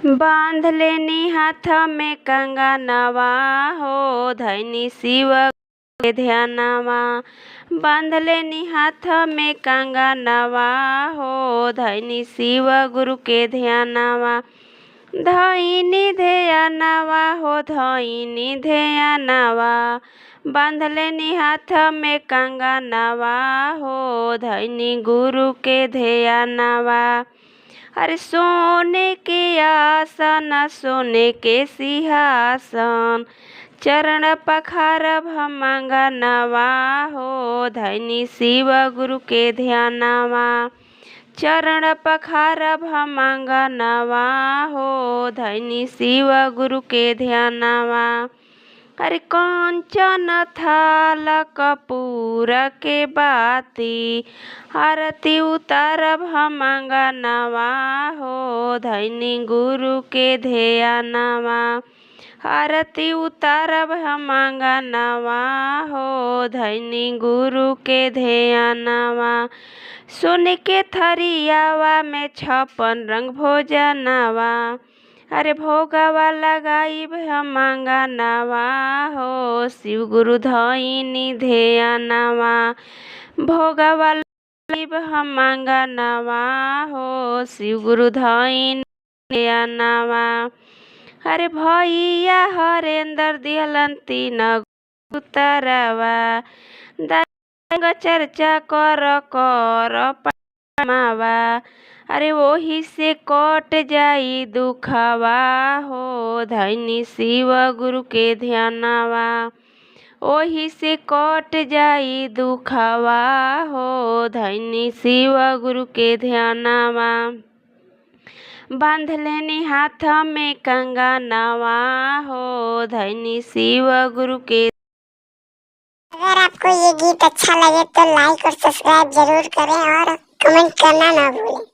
बांध लेनी हाथ में कंगनवा हो, धैनी शिव के ध्यानवा। बांध लेनी हाथ में कंगनवा हो, धैनी शिव गुरु के ध्यानवा। धैनी ध्यानवा हो, धैनी ध्यानवा। बांध लेनी हाथ में कंगनवा हो, धैनी गुरु के ध्यानवा। अरे सोने के आसन, सोने के सिंहासन, चरण पखारब हम अंगनवा हो, धैनी शिव गुरु के ध्यानवा। चरण पखारब हम अंगनवा हो, धैनी शिव गुरु के ध्यानवा। अरे कंचन थाल कपूर के बाती, आरती उतारब हम अंगनवा हो, धैनी गुरु के ध्यानवा। आरती उतारब हम अंगनवा हो, धैनी गुरु के ध्यानवा। सोने के थरियावा में 56 रंग भोजनवा, अरे भोगवा लगाइब हम अंगनवा हो, शिव गुरु धैनी ध्यानवा। भोगवा लगाइब हम अंगनवा हो, शिव गुरु धैनी ध्यानवा। अरे भैया हरेंद्र दिहलन 3 उतरवा, दांग चर्चा कर पमावा। अरे वही से कट जाई दुखवा हो, धैनी शिव गुरु के ध्यानवा। वही से कट जाई दुखवा हो, धैनी शिव गुरु के ध्यानवा। बांध लेनी हाथ में कंगनवा हो, धैनी शिव गुरु के। अगर आपको ये गीत अच्छा लगे तो लाइक और सब्सक्राइब जरूर करें और कमेंट करना ना भूलें।